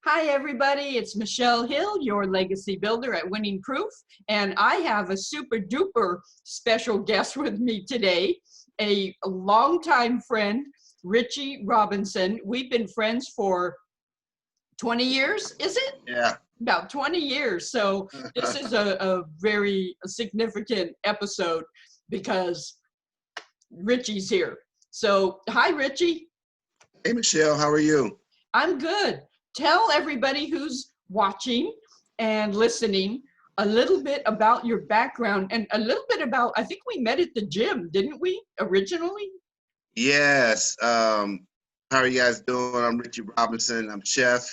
Hi, everybody. It's Michelle Hill, your legacy builder at Winning Proof. And I have a super duper special guest with me today, a longtime friend, Richie Robinson. We've been friends for 20 years, is it? Yeah. About 20 years. So this is a very significant episode because Richie's here. So, hi, Richie. Hey, Michelle, how are you? I'm good. Tell everybody who's watching and listening a little bit about your background and a little bit about, I think we met at the gym, didn't we, originally? Yes. How are you guys doing? I'm Richie Robinson. I'm chef,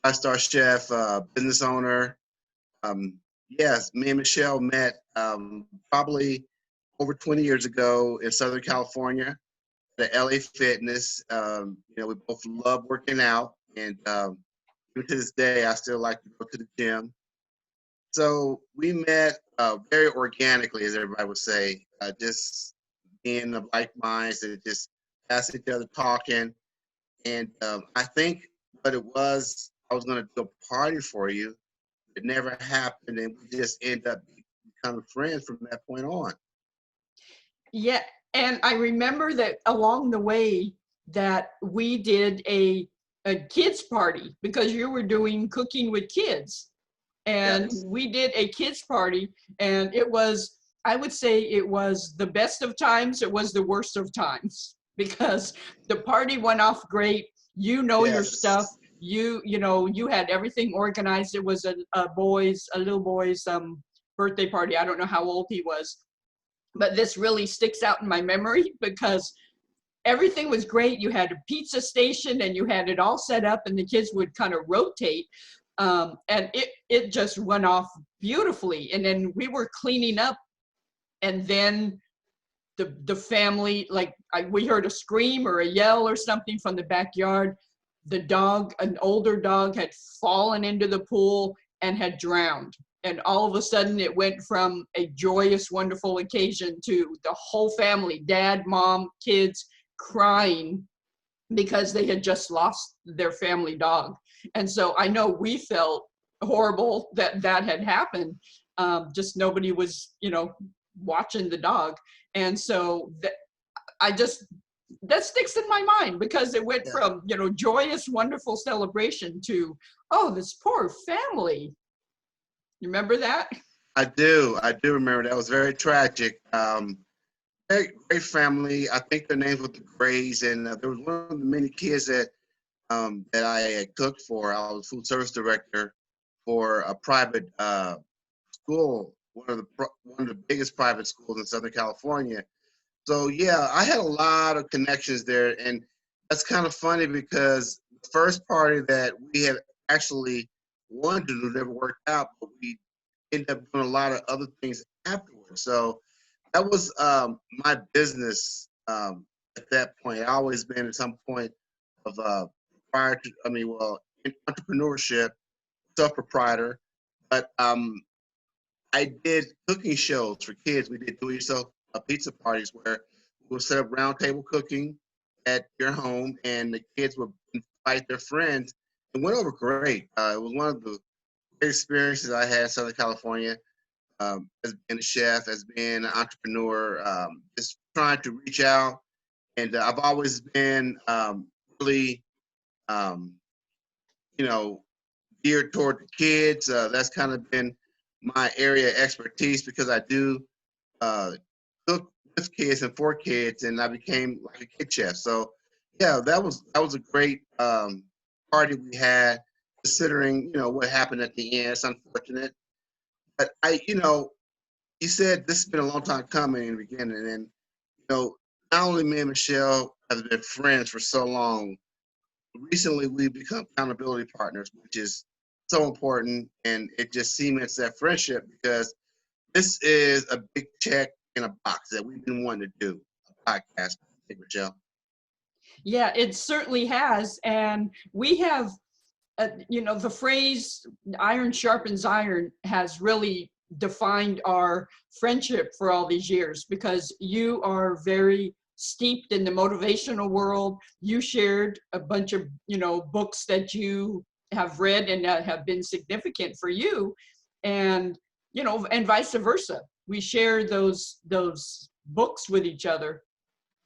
five-star chef, business owner. Yes, me and Michelle met probably over 20 years ago in Southern California, the LA Fitness. We both love working out, and even to this day, I still like to go to the gym. So we met very organically, as everybody would say, just being of like minds and just past each other talking. And I think what it was, I was going to do a party for you. It never happened, and we just end up becoming friends from that point on. Yeah, and I remember that along the way that we did a kids party because you were doing cooking with kids. And Yes. we did a kids party, and it was, I would say it was the best of times, it was the worst of times because the party went off great. You know your stuff. Yes. You had everything organized. It was a little boy's birthday party. I don't know how old he was, but this really sticks out in my memory because everything was great. You had a pizza station and you had it all set up, and the kids would kind of rotate. And it just went off beautifully. And then we were cleaning up, and then the family, like we heard a scream or a yell or something from the backyard. The dog, an older dog, had fallen into the pool and had drowned. And all of a sudden, it went from a joyous, wonderful occasion to the whole family, dad, mom, kids, crying because they had just lost their family dog. And so I know we felt horrible that that had happened. Just nobody was, watching the dog. And so I just, that sticks in my mind because it went Yeah. from, joyous, wonderful celebration to, oh, this poor family. You remember that? I do. I do remember that was very tragic. Very great family. I think their names were the Grays, and there was one of the many kids that I had cooked for. I was food service director for a private school, one of the biggest private schools in Southern California. So yeah, I had a lot of connections there, and that's kind of funny because the first party that we had actually wanted to do never worked out, but we ended up doing a lot of other things afterwards. So that was my business at that point. I always been at some point of prior to, in entrepreneurship, self-proprietor. But I did cooking shows for kids. We did do-it-yourself pizza parties where we would set up round table cooking at your home, and the kids would invite their friends. It went over great. It was one of the great experiences I had in Southern California, as being a chef, as being an entrepreneur, just trying to reach out. And I've always been really, um, you know, geared toward the kids. That's kind of been my area of expertise because I do uh, cook with kids and for kids, and I became like a kid chef. So yeah, that was a great party we had. Considering what happened at the end, it's unfortunate, but you said this has been a long time coming in the beginning, and not only me and Michelle have been friends for so long. Recently, we've become accountability partners, which is so important, and it just cements that friendship because this is a big check in a box that we've been wanting to do a podcast. Hey, Michelle. Yeah, it certainly has. And we have, the phrase iron sharpens iron has really defined our friendship for all these years because you are very steeped in the motivational world. You shared a bunch of, books that you have read and that have been significant for you, and and vice versa. We share those books with each other.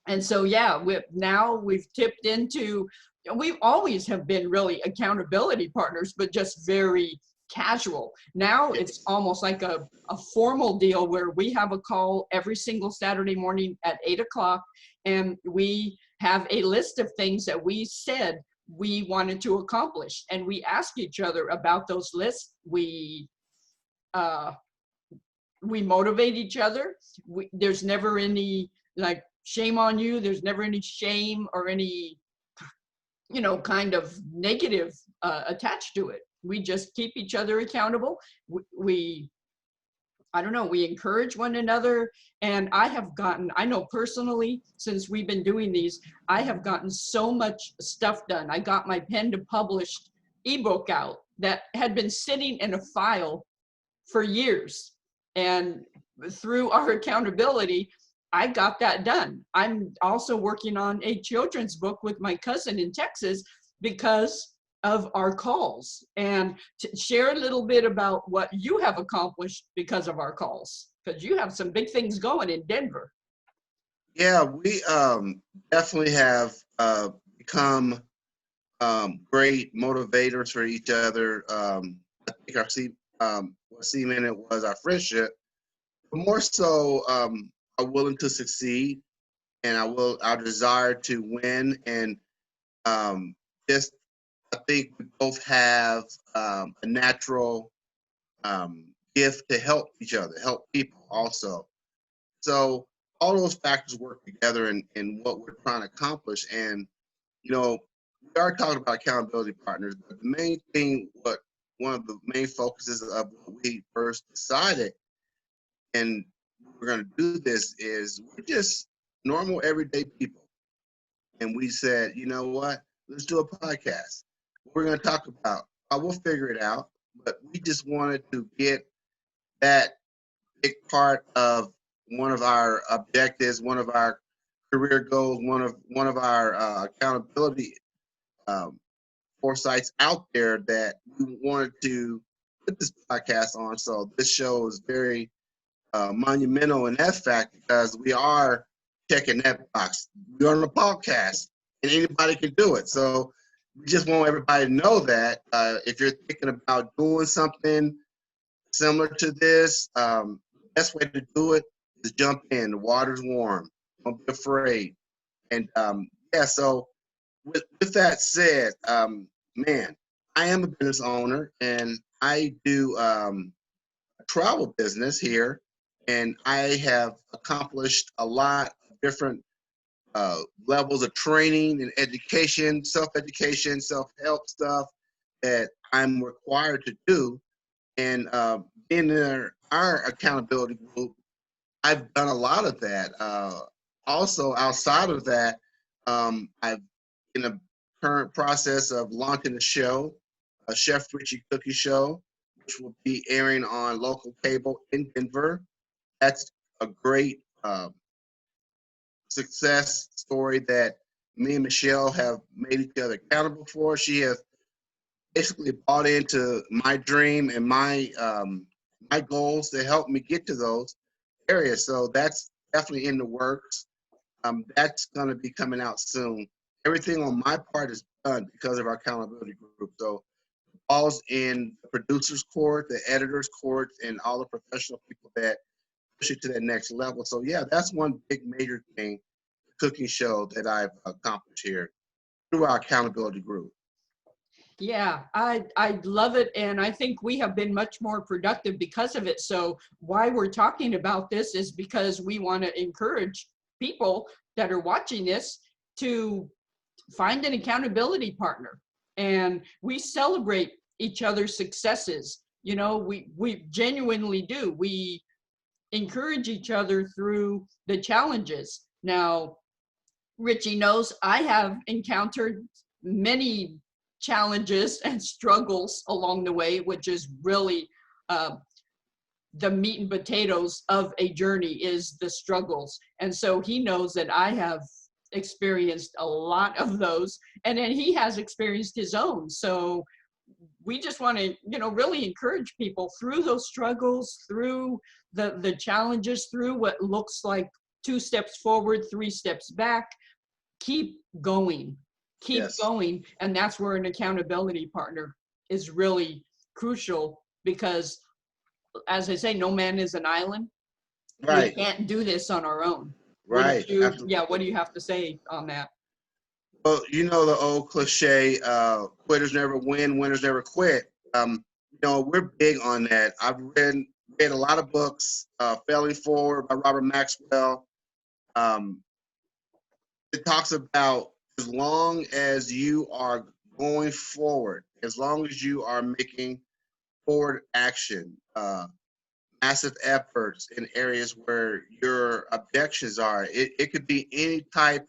And so, yeah, now we've tipped into, we always have been really accountability partners, but just very casual. Now it's almost like a formal deal where we have a call every single Saturday morning at 8 o'clock, and we have a list of things that we said we wanted to accomplish, and we ask each other about those lists. We motivate each other. There's never any like shame on you. There's never any shame or any, kind of negative attached to it. We just keep each other accountable. We I don't know, we encourage one another. And I know personally, since we've been doing these, I have gotten so much stuff done. I got my pen to published ebook out that had been sitting in a file for years. And through our accountability, I got that done. I'm also working on a children's book with my cousin in Texas because of our calls. And to share a little bit about what you have accomplished because of our calls, because you have some big things going in Denver. Yeah, we definitely have become great motivators for each other. I think what cemented was our friendship, but more so our willing to succeed and our desire to win. And just I think we both have a natural gift to help each other, help people also. So all those factors work together in what we're trying to accomplish. And, we are talking about accountability partners, but the main thing, one of the main focuses of what we first decided, and we're going to do this, is we're just normal, everyday people. And we said, you know what, let's do a podcast. What we're going to talk about, we'll figure it out, but we just wanted to get that big part of one of our objectives, one of our career goals, one of our accountability foresights out there that we wanted to put this podcast on. So this show is very monumental in that fact because we are checking that box. We're on a podcast and anybody can do it. So we just want everybody to know that if you're thinking about doing something similar to this, best way to do it is jump in. The water's warm. Don't be afraid. And so with that said, man, I am a business owner and I do a travel business here, and I have accomplished a lot of different levels of training and education, self-education, self-help stuff that I'm required to do. And being in our accountability group, I've done a lot of that. Also, outside of that, I've in a current process of launching a show, a Chef Richie Cookie Show, which will be airing on local cable in Denver. That's a great success story that me and Michelle have made each other accountable for. She has basically bought into my dream and my goals to help me get to those areas. So that's definitely in the works. That's going to be coming out soon. Everything on my part is done because of our accountability group. So all's in the producer's court, the editor's court, and all the professional people that push it to that next level. So yeah, that's one big major thing, the cooking show that I've accomplished here through our accountability group. Yeah, I love it. And I think we have been much more productive because of it. So why we're talking about this is because we want to encourage people that are watching this to find an accountability partner. And we celebrate each other's successes. We genuinely do. We encourage each other through the challenges. Now, Richie knows I have encountered many challenges and struggles along the way, which is really the meat and potatoes of a journey is the struggles. And so he knows that I have experienced a lot of those, and then he has experienced his own. So we just want to, really encourage people through those struggles, through the challenges, through what looks like 2 steps forward, 3 steps back. Keep going, keep Yes. going. And that's where an accountability partner is really crucial, because as I say, no man is an island. We Right. can't do this on our own. Right. What do you have to say on that? Well, you know the old cliche, quitters never win, winners never quit. We're big on that. I've read a lot of books, Failing Forward by Robert Maxwell. Um, it talks about, as long as you are going forward, as long as you are making forward action, massive efforts in areas where your objections are. It could be any type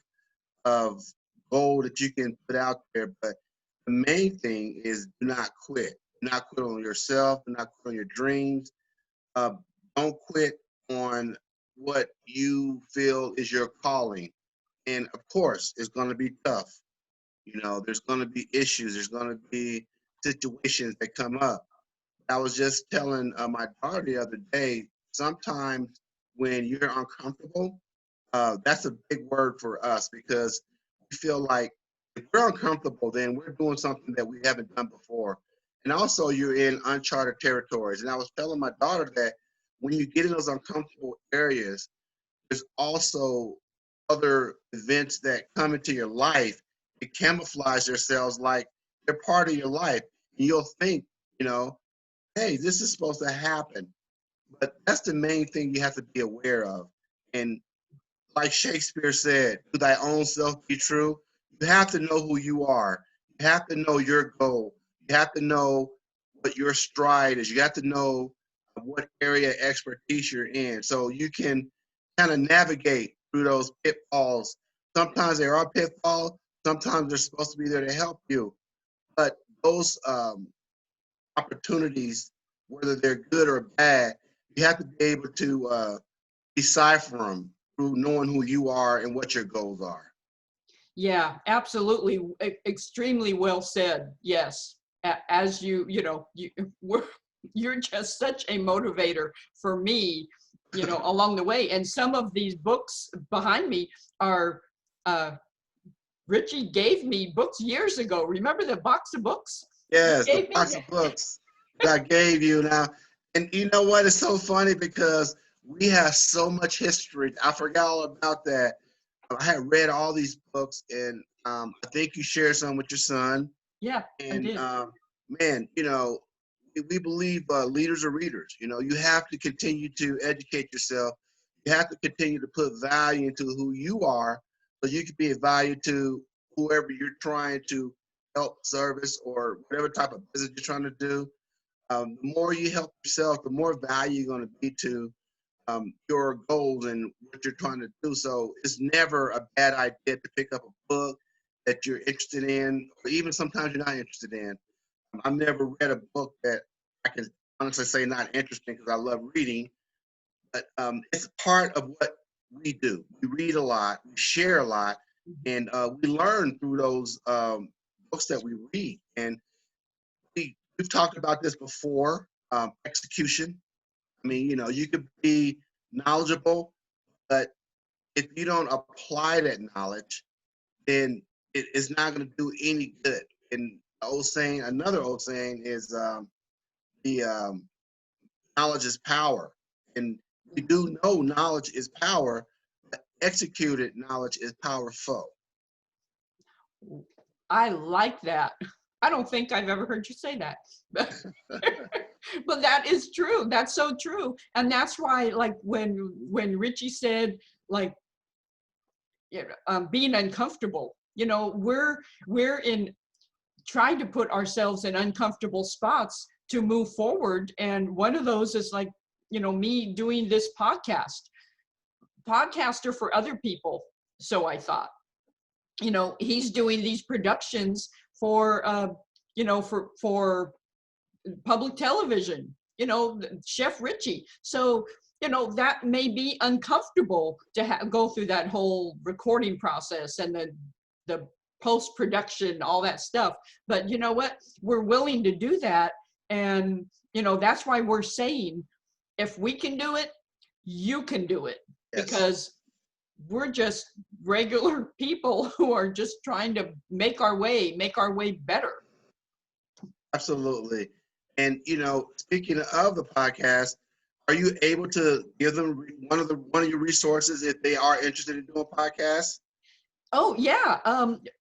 of goal that you can put out there, but the main thing is do not quit. Do not quit on yourself. Do not quit on your dreams. Uh, don't quit on what you feel is your calling. And of course, it's going to be tough. There's going to be issues. There's going to be situations that come up. I was just telling my daughter the other day, sometimes when you're uncomfortable, that's a big word for us, because we feel like if we're uncomfortable, then we're doing something that we haven't done before. And also, you're in uncharted territories. And I was telling my daughter that when you get in those uncomfortable areas, there's also other events that come into your life that camouflage themselves like they're part of your life. And you'll think, hey, this is supposed to happen. But that's the main thing you have to be aware of. And like Shakespeare said, to thy own self be true. You have to know who you are. You have to know your goal. You have to know what your stride is. You have to know what area of expertise you're in, so you can kind of navigate through those pitfalls. Sometimes there are pitfalls. Sometimes they're supposed to be there to help you. But those opportunities, whether they're good or bad, you have to be able to decipher them through knowing who you are and what your goals are. Yeah, absolutely. Extremely well said. Yes. As you're just such a motivator for me, along the way. And some of these books behind me are, Richie gave me books years ago. Remember the box of books? Yes, the box of books that I gave you now. And you know what? It's so funny because we have so much history. I forgot all about that. I had read all these books, and I think you shared some with your son. Yeah, I And did. man, we believe leaders are readers. You have to continue to educate yourself. You have to continue to put value into who you are, so you can be a value to whoever you're trying to help, service, or whatever type of business you're trying to do. The more you help yourself, the more value you're going to be to your goals and what you're trying to do. So it's never a bad idea to pick up a book that you're interested in, or even sometimes you're not interested in. I've never read a book that I can honestly say not interesting, because I love reading, but it's part of what we do. We read a lot, we share a lot, and we learn through those books that we read. And we've talked about this before, execution. I mean, you could be knowledgeable, but if you don't apply that knowledge, then it is not going to do any good. And another old saying is the knowledge is power. And we do know knowledge is power, but executed knowledge is powerful. I like that. I don't think I've ever heard you say that. But that is true. That's so true. And that's why, like, when Richie said, like, being uncomfortable, we're in trying to put ourselves in uncomfortable spots to move forward. And one of those is, like, me doing this podcaster for other people. So I thought, he's doing these productions for, for public television, Chef Richie. So, that may be uncomfortable to go through that whole recording process and the post-production, all that stuff. But you know what? We're willing to do that. And, you know, that's why we're saying, if we can do it, you can do it. Yes. Because we're just regular people who are just trying to make our way better. Absolutely. And, you know, speaking of the podcast, are you able to give them one of your resources if they are interested in doing podcasts? Oh yeah,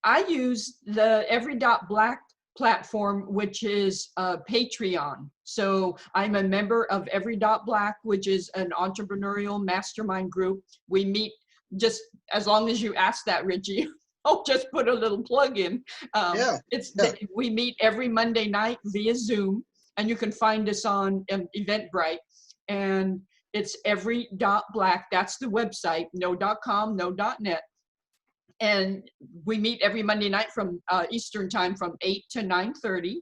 I use the Every Dot Black platform, which is Patreon. So I'm a member of Every Dot Black, which is an entrepreneurial mastermind group. We meet, just as long as you ask that, Richie, I'll just put a little plug in. Yeah. We meet every Monday night via Zoom, and you can find us on Eventbrite. And it's Every Dot Black. That's the website. No .com, no .net. And we meet every Monday night from Eastern time from 8 to 9:30.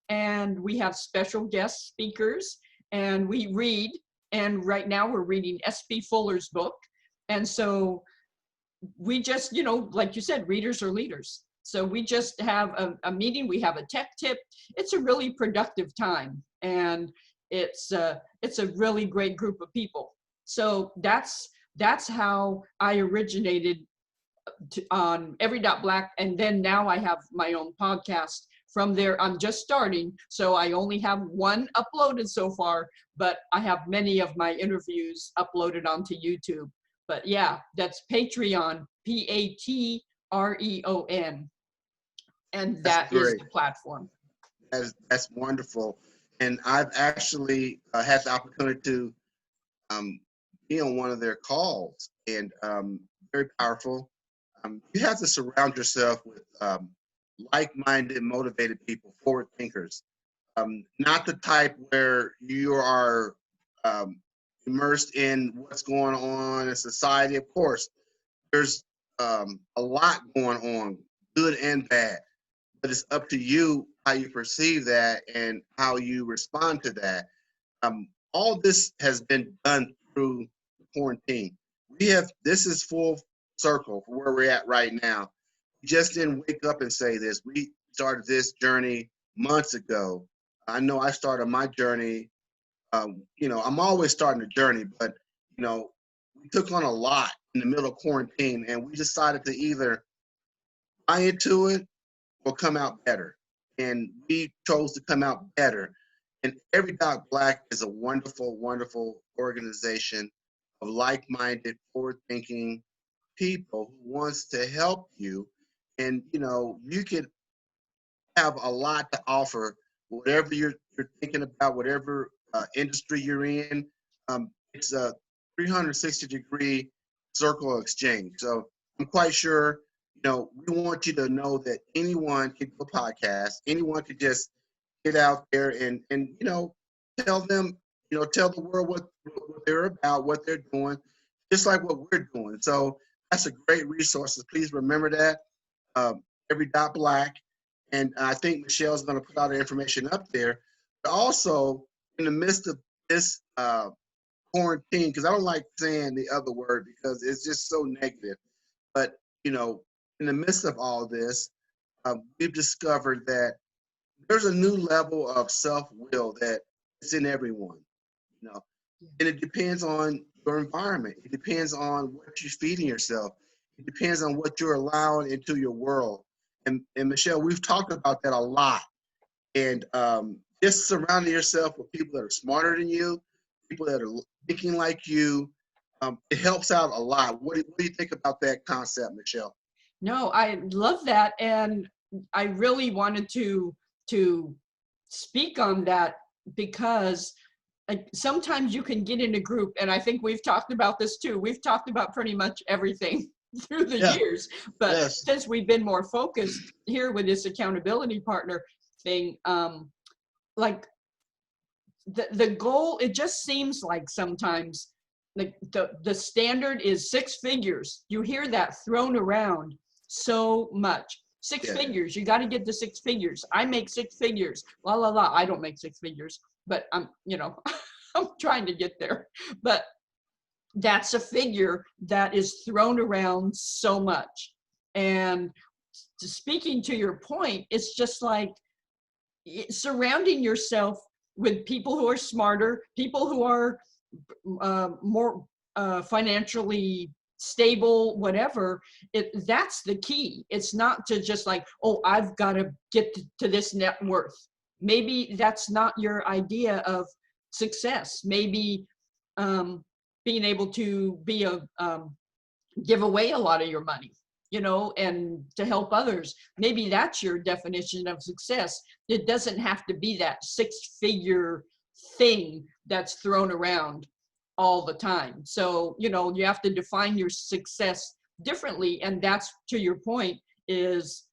And we have special guest speakers, and we read. And right now we're reading S.B. Fuller's book. And so we just, you know, like you said, readers are leaders. So we just have a meeting. We have a tech tip. It's a really productive time. And it's a really great group of people. So that's how I originated on Every Dot Black, and then now I have my own podcast. From there, I'm just starting, so I only have one uploaded so far, but I have many of my interviews uploaded onto YouTube. But yeah, that's Patreon, Patreon, and that is the platform. That's wonderful. And I've actually had the opportunity to be on one of their calls, and very powerful. You have to surround yourself with like-minded, motivated people, forward thinkers. Not the type where you are immersed in what's going on in society. Of course, there's a lot going on, good and bad, but it's up to you how you perceive that and how you respond to that. All this has been done through quarantine. This is full circle for where we're at right now. We just didn't wake up and say this. We started this journey months ago. I know I started my journey. You know, I'm always starting a journey, but you know, we took on a lot in the middle of quarantine, and we decided to either buy into it or come out better. And we chose to come out better. And Every Dot Black is a wonderful, wonderful organization of like-minded, forward-thinking people who wants to help you. And you know, you can have a lot to offer, whatever you're thinking about, whatever industry you're in. It's a 360-degree circle exchange. So I'm quite sure, you know, we want you to know that anyone can do a podcast. Anyone could just get out there and you know, tell them, you know, tell the world what they're about, what they're doing, just like what we're doing. So that's a great resource. Please remember that. Every Dot Black. And I think Michelle's going to put all the information up there. But also, in the midst of this quarantine, because I don't like saying the other word because it's just so negative. But, you know, in the midst of all this, we've discovered that there's a new level of self-will that is in everyone, you know. And it depends on your environment. It depends on what you're feeding yourself. It depends on what you're allowing into your world. And Michelle, we've talked about that a lot. And just surrounding yourself with people that are smarter than you, people that are thinking like you, it helps out a lot. What do you think about that concept, Michelle? No, I love that. And I really wanted to speak on that because sometimes you can get in a group, and I think we've talked about this too. We've talked about pretty much everything through the years, but since we've been more focused here with this accountability partner thing, like the goal, it just seems like sometimes like the standard is 6 figures. You hear that thrown around so much. 6 figures, you got to get to 6 figures. I make 6 figures, la la la. I don't make 6 figures, but I'm, you know, I'm trying to get there. But that's a figure that is thrown around so much. And speaking to your point, it's just like surrounding yourself with people who are smarter, people who are more financially stable, whatever. That's the key. It's not to just like, oh, I've got to get to this net worth. Maybe that's not your idea of success. Maybe being able to be give away a lot of your money, you know, and to help others. Maybe that's your definition of success. It doesn't have to be that six-figure thing that's thrown around all the time. So, you know, you have to define your success differently. And that's, to your point, is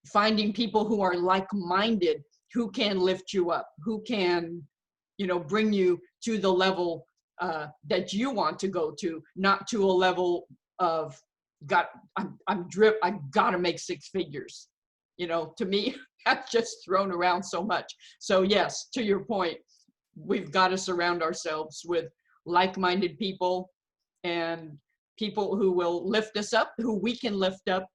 finding people who are like-minded, who can lift you up, who can, you know, bring you to the level that you want to go to, not to a level of I gotta make six figures. You know, to me, that's just thrown around so much. So yes, to your point, we've got to surround ourselves with like-minded people and people who will lift us up, who we can lift up,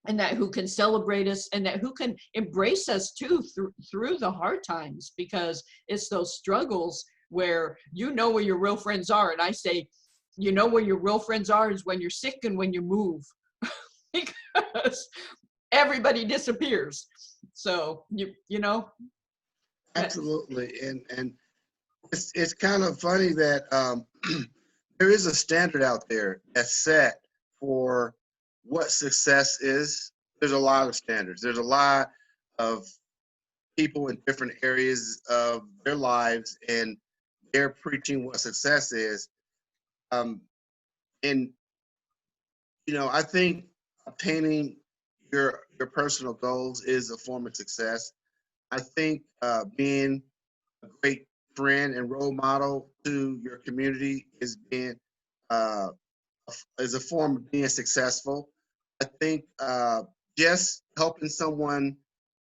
and that who can celebrate us, and that who can embrace us too through the hard times, because it's those struggles where you know where your real friends are. And I say, you know where your real friends are is when you're sick and when you move, because everybody disappears. So you know. Absolutely, and it's kind of funny that there is a standard out there that's set for what success is. There's a lot of standards. There's a lot of people in different areas of their lives, and they're preaching what success is. And you know, I think obtaining your personal goals is a form of success. I think being a great friend and role model to your community is being is a form of being successful. I think just helping someone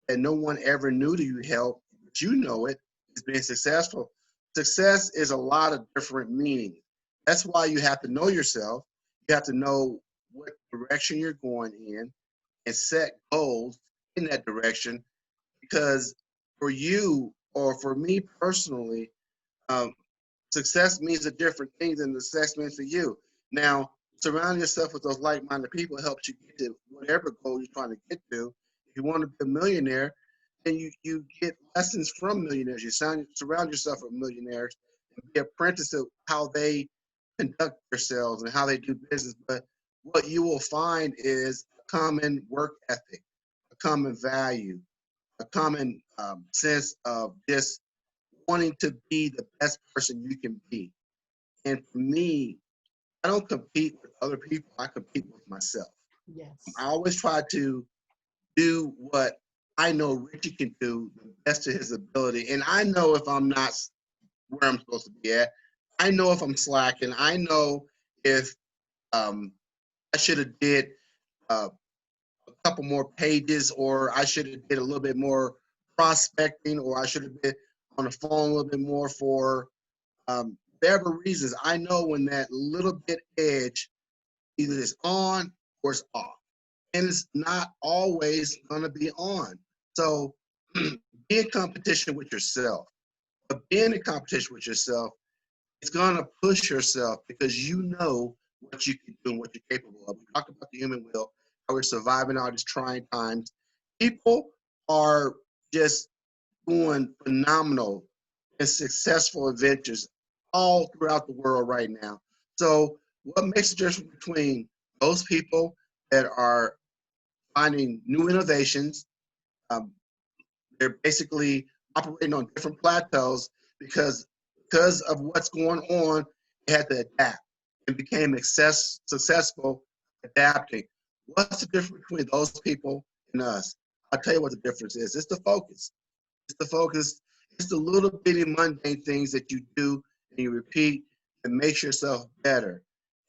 that no one ever knew you help, but you know it, is being successful. Success is a lot of different meanings. That's why you have to know yourself. You have to know what direction you're going in and set goals in that direction. Because for you, or for me personally, um, success means a different thing than the success means for you. Now, surround yourself with those like-minded people helps you get to whatever goal you're trying to get to. If you want to be a millionaire, then you get lessons from millionaires. You surround yourself with millionaires and be apprentice of how they conduct themselves and how they do business. But what you will find is a common work ethic, a common value, a common sense of just wanting to be the best person you can be. And for me, I don't compete with other people. I compete with myself. I Yes. always try to do what I know Richie can do the best of his ability. And I know if I'm not where I'm supposed to be at. I know if I'm slacking. I know if I should have did uh, a couple more pages, or I should have did a little bit more prospecting, or I should have been on the phone a little bit more for whatever reasons. I know when that little bit edge either is on or it's off. And it's not always going to be on. So be in competition with yourself. But being in competition with yourself, it's going to push yourself because you know what you can do and what you're capable of. We talked about the human will, how we're surviving all these trying times. People are just doing phenomenal and successful adventures all throughout the world right now. So what makes the difference between those people that are finding new innovations, um, they're basically operating on different plateaus because of what's going on, they had to adapt and became successful adapting. What's the difference between those people and us? I'll tell you what the difference is. It's the focus. It's the focus. It's the little bitty mundane things that you do and you repeat and makes yourself better.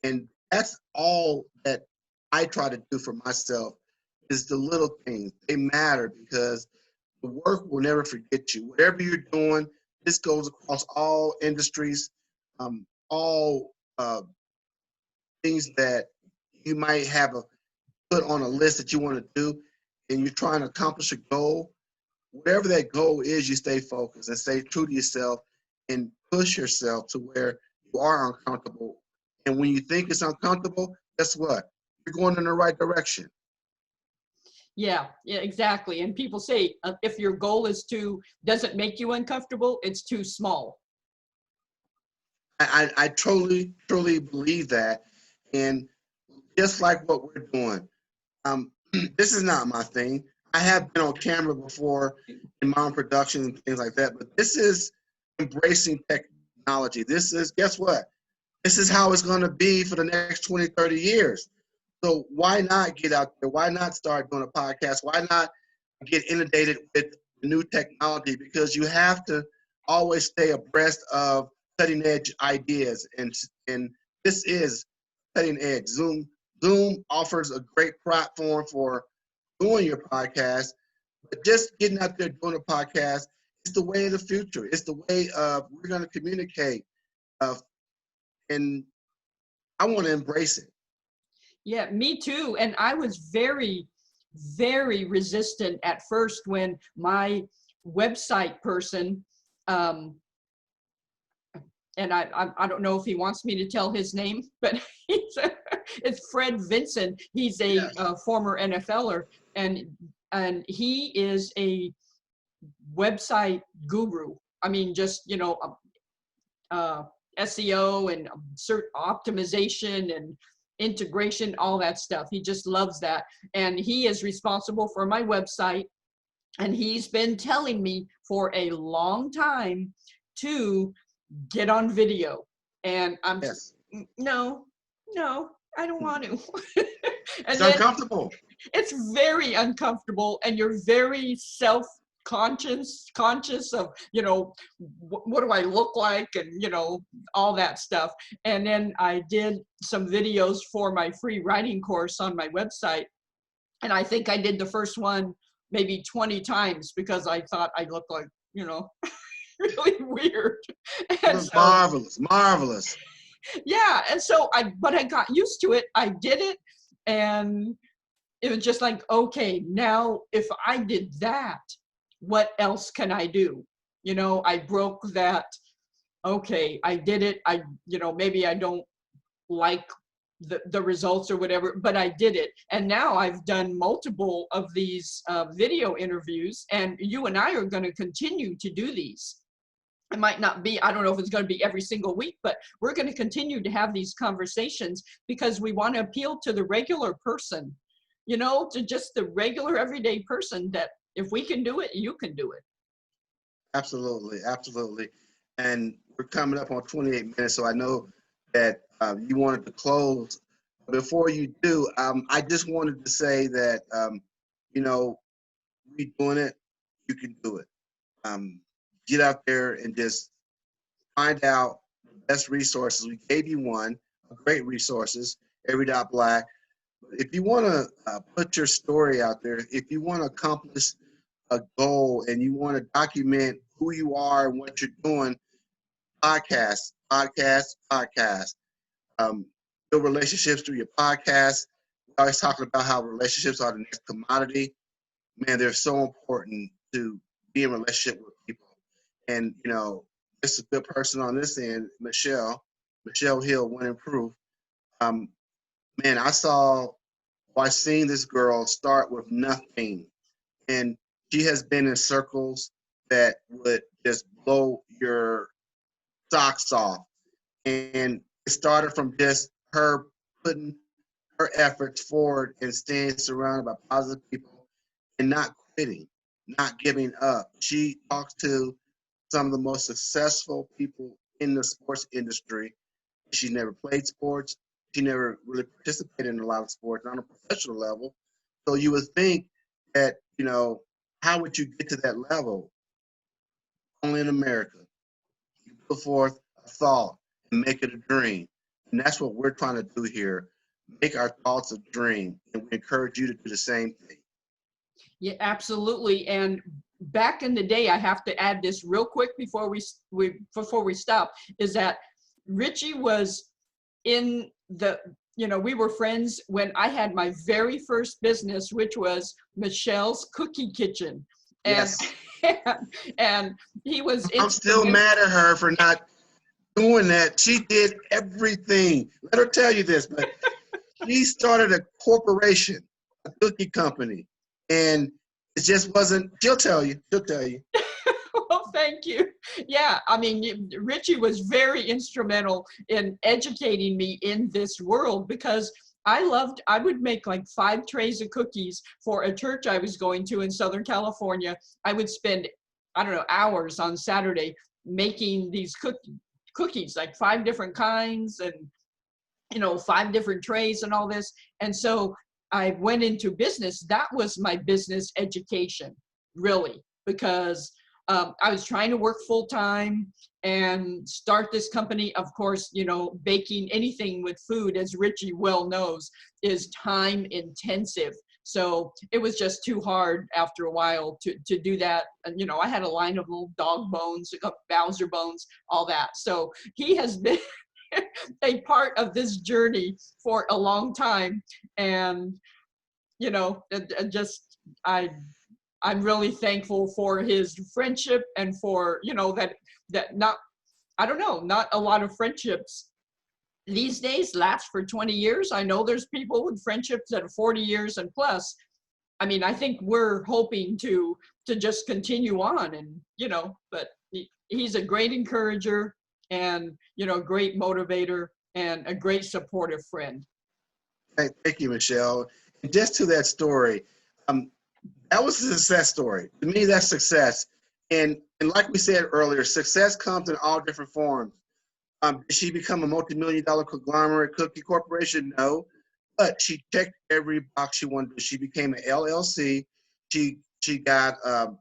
And that's all that I try to do for myself is the little things. They matter because the work will never forget you. Whatever you're doing, this goes across all industries, all things that you might have put on a list that you want to do. and you're trying to accomplish a goal, whatever that goal is, you stay focused and stay true to yourself and push yourself to where you are uncomfortable. And when you think it's uncomfortable, guess what? You're going in the right direction. Yeah, yeah, exactly. And people say if your goal doesn't make you uncomfortable, it's too small. I truly, truly believe that. And just like what we're doing, this is not my thing. I have been on camera before in my own productions and things like that, but this is embracing technology. This is, guess what? This is how it's going to be for the next 20, 30 years. So why not get out there? Why not start doing a podcast? Why not get inundated with new technology? Because you have to always stay abreast of cutting edge ideas. And this is cutting edge. Zoom offers a great platform for doing your podcast, but just getting out there doing a podcast is the way of the future. It's the way of we're going to communicate. And I want to embrace it. Yeah, me too. And I was very, very resistant at first when my website person, and I don't know if he wants me to tell his name, but it's Fred Vinson. He's a Yes. Former NFLer, and he is a website guru. I mean, just SEO and search optimization and integration, all that stuff. He just loves that, and he is responsible for my website. And he's been telling me for a long time to get on video, and I'm Yes. no, I don't want to. It's And then uncomfortable. it's very uncomfortable, and you're very conscious of, what do I look like, and all that stuff. And then I did some videos for my free writing course on my website, and I think I did the first one maybe 20 times because I thought I looked like, really weird. It And was so, marvelous. yeah, and so but I got used to it. I did it, and it was just like, okay, now if I did that, what else can I do? I broke that. Okay, I did it. Maybe I don't like the results or whatever, but I did it. And now I've done multiple of these video interviews, and you and I are going to continue to do these. It might not be, I don't know if it's going to be every single week, but we're going to continue to have these conversations because we want to appeal to the regular person, to just the regular everyday person, that if we can do it, you can do it. Absolutely. And we're coming up on 28 minutes, so I know that you wanted to close. Before you do, I just wanted to say that, we doing it, you can do it. Get out there and just find out the best resources. We gave you one, great resources, Every.Black. If you want to put your story out there, if you want to accomplish a goal and you want to document who you are and what you're doing, podcast. Build relationships through your podcast. We're always talking about how relationships are the next commodity. Man, they're so important to be in a relationship with people. And, this is a good person on this end, Michelle Hill, One Improve. I've seen this girl start with nothing. And she has been in circles that would just blow your socks off. And it started from just her putting her efforts forward and staying surrounded by positive people and not quitting, not giving up. She talks to some of the most successful people in the sports industry. She never played sports. She never really participated in a lot of sports on a professional level. So you would think that, how would you get to that level? Only in America. You put forth a thought and make it a dream. And that's what we're trying to do here. Make our thoughts a dream. And we encourage you to do the same thing. Yeah, absolutely. And back in the day, I have to add this real quick before we stop, is that Richie was in we were friends when I had my very first business, which was Michelle's Cookie Kitchen. And, Yes. and he was I'm still mad at her for not doing that. She did everything. Let her tell you this, but she started a corporation, a cookie company, and it just wasn't. She'll tell you. She'll tell you. Well, thank you. Yeah, I mean, Richie was very instrumental in educating me in this world because I would make like 5 trays of cookies for a church I was going to in Southern California. I would spend, I don't know, hours on Saturday making these cookies, like 5 different kinds and, 5 different trays and all this. And so I went into business. That was my business education, really, because I was trying to work full time and start this company. Of course, baking anything with food, as Richie well knows, is time intensive. So it was just too hard after a while to do that. And, I had a line of little dog bones, Bowser bones, all that. So he has been a part of this journey for a long time. And, I'm really thankful for his friendship and for, I don't know, not a lot of friendships these days last for 20 years. I know there's people with friendships that are 40 years and plus. I mean, I think we're hoping to just continue on and, but he's a great encourager and, great motivator and a great supportive friend. Thank you, Michelle. And just to that story, that was a success story. To me, that's success. And like we said earlier, success comes in all different forms. Did she become a multi-million-dollar conglomerate cookie corporation? No. But she checked every box she wanted. She became an LLC. She got a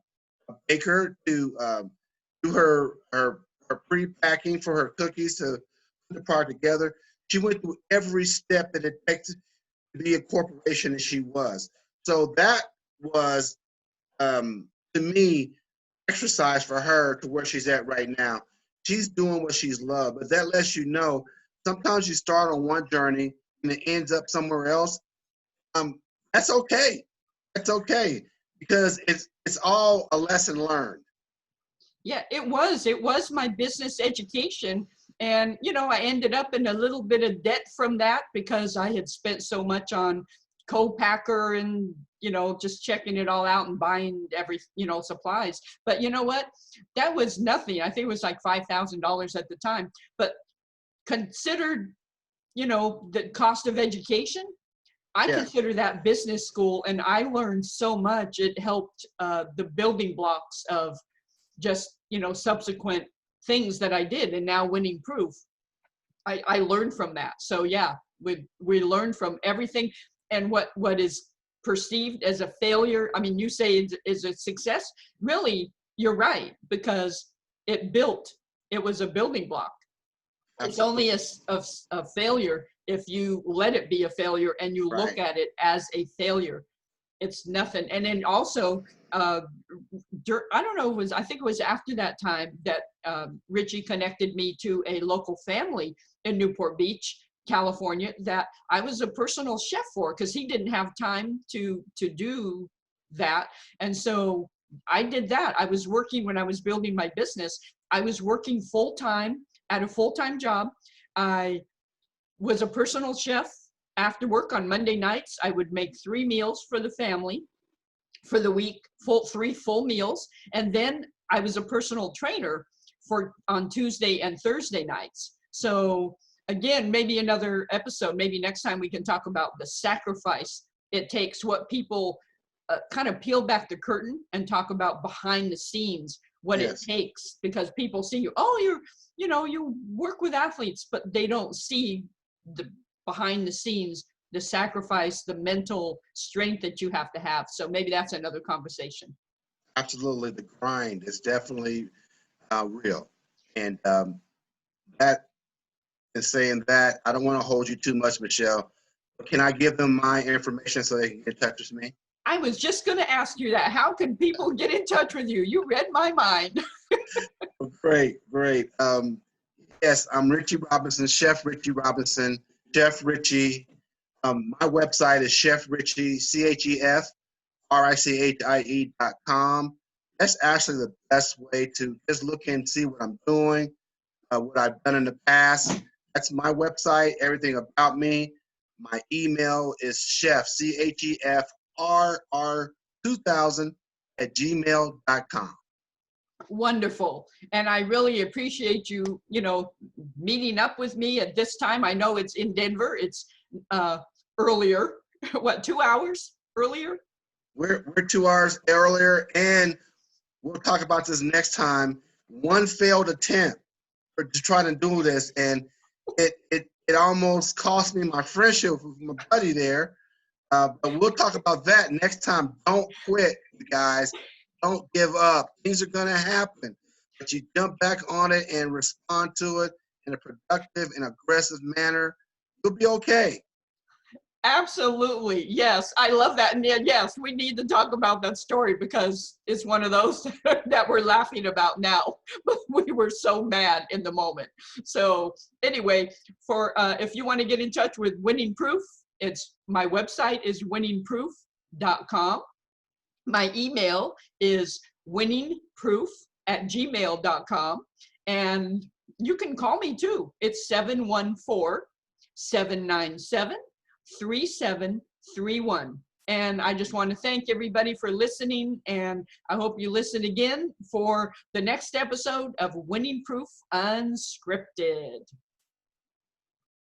baker to do her pre-packing for her cookies to put the product together. She went through every step that it takes to be a corporation that she was. So that was, to me, exercise for her to where she's at right now. She's doing what she's loved, but that lets you know sometimes you start on one journey and it ends up somewhere else. That's okay. That's okay because it's all a lesson learned. Yeah, it was my business education. And, I ended up in a little bit of debt from that because I had spent so much on co-packer and, just checking it all out and buying supplies. But you know what? That was nothing. I think it was like $5,000 at the time. But considered, the cost of education, I consider that business school. And I learned so much. It helped the building blocks of just, subsequent things that I did and now winning proof. I learned from that. So yeah, we learned from everything. And what is perceived as a failure, I mean, you say is a success. Really, you're right, because it was a building block. Absolutely. It's only a failure if you let it be a failure and you look at it as a failure. It's nothing. And then also, I don't know, I think it was after that time that Richie connected me to a local family in Newport Beach, California, that I was a personal chef for because he didn't have time to do that. And so I did that. I was working when I was building my business. I was working full-time at a full-time job. I was a personal chef. After work on Monday nights, I would make 3 meals for the family for the week, 3 full meals. And then I was a personal trainer on Tuesday and Thursday nights. So again, maybe another episode, maybe next time we can talk about the sacrifice it takes, what people kind of peel back the curtain and talk about behind the scenes, what it takes, because people see you, oh, you work with athletes, but they don't see the behind the scenes, the sacrifice, the mental strength that you have to have. So maybe that's another conversation. Absolutely. The grind is definitely real. And that is saying that, I don't want to hold you too much, Michelle. But can I give them my information so they can get in touch with me? I was just going to ask you that. How can people get in touch with you? You read my mind. Great. Yes, I'm Richie Robinson, Chef Richie Robinson. Chef Richie. My website is Chef Richie, ChefRichie.com. That's actually the best way to just look and see what I'm doing, what I've done in the past. That's my website, everything about me. My email is chef, ChefRR2000 @gmail.com. Wonderful. And I really appreciate you, meeting up with me at this time. I know it's in Denver. It's earlier. What, 2 hours earlier? We're 2 hours earlier, and we'll talk about this next time. One failed attempt to try to do this, and it almost cost me my friendship with my buddy there. But we'll talk about that next time. Don't quit, you guys. Don't give up. Things are going to happen. But you jump back on it and respond to it in a productive and aggressive manner. You'll be okay. Absolutely. Yes. I love that. And yes, we need to talk about that story because it's one of those that we're laughing about now, but we were so mad in the moment. So anyway, if you want to get in touch with Winning Proof, my website is winningproof.com. My email is winningproof@gmail.com. And you can call me too. It's 714-797-3731. And I just want to thank everybody for listening. And I hope you listen again for the next episode of Winning Proof Unscripted.